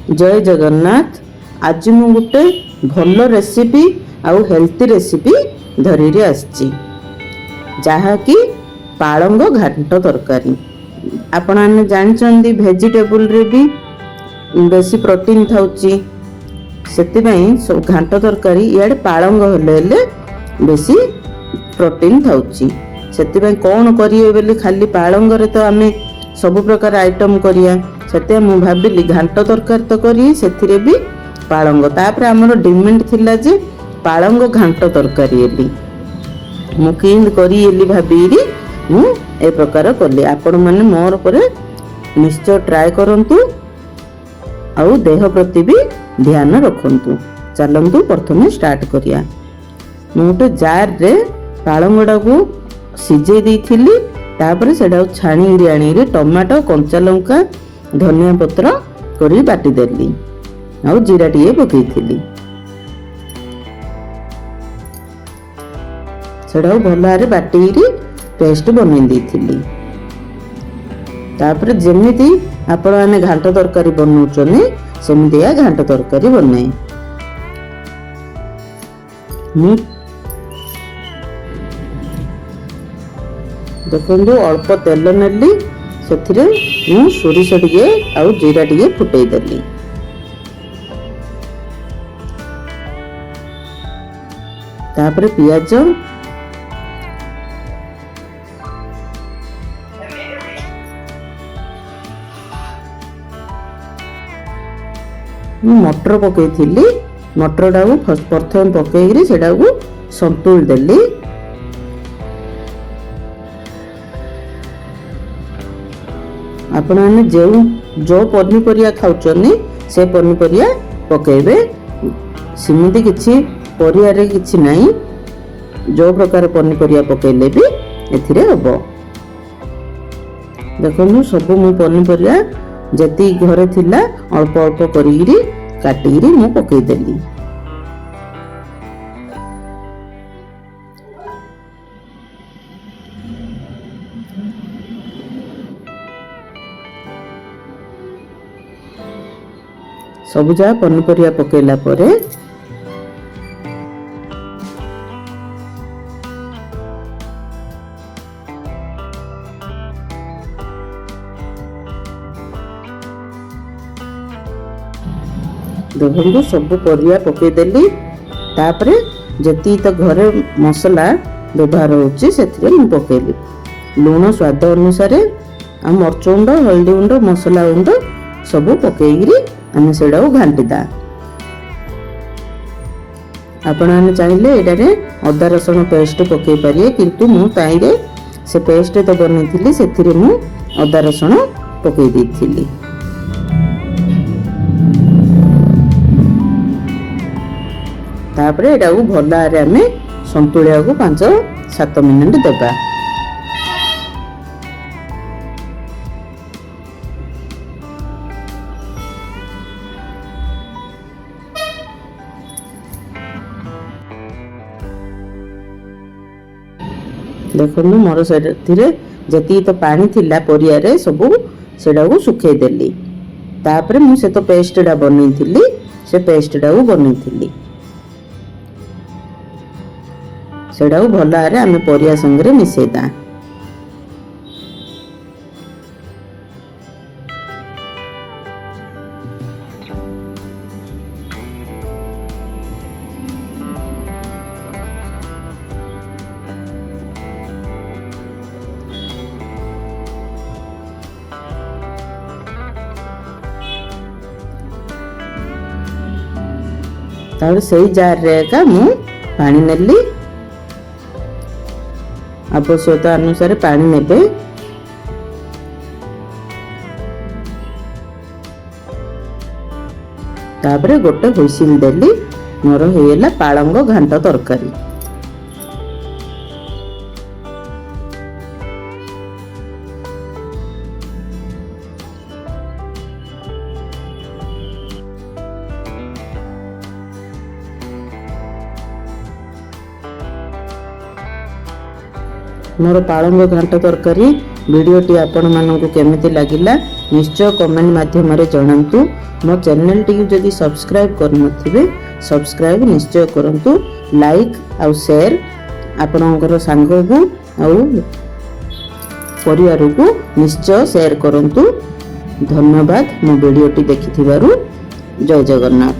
जय जगन्नाथ। आज मु गोटे भल रेसिपी आउ हेल्थी रेसिपी धरी आसी जहाँकि पालंग घांट तरकारी। आपण मैंने जानते वेजिटेबल रे भी बेसी प्रोटीन थाउची से घांट तरकारी इे पालंग हेले बेसी प्रोटीन थाउची से कौन करिए बोली खाली पालंग रे तो आमे सब प्रकार आइटम करिया से मु भाविली घांट तरकारी तो करी से भी पालंग तापर आमर डिमांड थिला जे पालंग घांट तरकारी एली मु किंद करी एली भाबीरी मु ए प्रकार कली। आपण माने मोर परे निश्चय ट्राई करंतु आउ देह प्रति भी ध्यान रखंतु। चलंतु प्रथमे स्टार्ट करिया। मु गोटे जार रे पालंगडा को सिझे देइथिली तापर सेडा छाणी आनी टमाटो कंचा लंका धनिया पत्र करी बाटी देली आउ जीरा टिए पकईथिली सेडा भल भारे बाटी पेस्ट बनै देइथिली। तापर जेमिति आपण माने घांट तरकारी बनौचने सेमिति घांट तरकारी बनाए। देखो अल्प तेल नेली से सोरिष टे आउ जीरा टे फुटई देली। तापर पियाज मटर पकईली मटर टाକୁ प्रथम पकईकरी सेटा को संतुल देली। आपण मैंने जो पनीपरिया खाऊचनी से पनीपरिया पकेबे सिमिति किछि परिया रे किछि नाही जो प्रकार पनीपरिया पकेले भी एथिरे हबो। देखो सब मु पनीपरिया जति घरे थिला अल्प अल्प करिगिरी काटिगिरी मु पकई देली। सब जा पनीपरिया पकेला परे देखो सब परिया पके देली। तापरे जति तो घरे मसला व्यवहार होची सेथिरे मु पकेली लूण स्वाद अनुसार आ मरच गुंड हल्दी गुंड मसला गुंड सब पकेगिरी आमे सेडा घांटीदा। आपण मैंने चाहिए ये अदा रसुण पेस्ट पकई पारे किंतु मु ताईरे से पेस्ट तो बनई से मु अदा रसुण पकई देइथिली। तापर एटा को भल भारे आमे संतुलिया को 5-7 मिनिट देबा। देखो मोर से जी तो पानी थिला परिया रे सब सेडा को सुखई देली। तापर मु से तो पेस्टडा बनई से पेस्टडा को बनई सेडा को भल भारे आमे परिया संगे मिसेदा। तापर से जार रे का मु पानी नेली आवश्यकता अनुसार पानी नेबे। तापर गोटे हुइसिल देली मोर होइला पालंग घांट तरकारी। मोर पालंग घांट तरकारी ଭିଡ଼ିଓଟି ଆପଣମାନଙ୍କୁ କେମିତି ଲାଗିଲା ନିଶ୍ଚୟ କମେଣ୍ଟ ମାଧ୍ୟମରେ ଜଣାନ୍ତୁ। ମୋ ଚ୍ୟାନେଲଟିକୁ ଯଦି ସବସ୍କ୍ରାଇବ୍ କରିନଥିବେ ସବସ୍କ୍ରାଇବ୍ ନିଶ୍ଚୟ କରନ୍ତୁ। ଲାଇକ୍ ଆଉ ସେୟାର ଆପଣଙ୍କର ସାଙ୍ଗକୁ ଆଉ ପରିବାରକୁ ନିଶ୍ଚୟ ସେୟାର କରନ୍ତୁ। ଧନ୍ୟବାଦ ମୋ ଭିଡ଼ିଓଟି ଦେଖିଥିବାରୁ। ଜୟ ଜଗନ୍ନାଥ।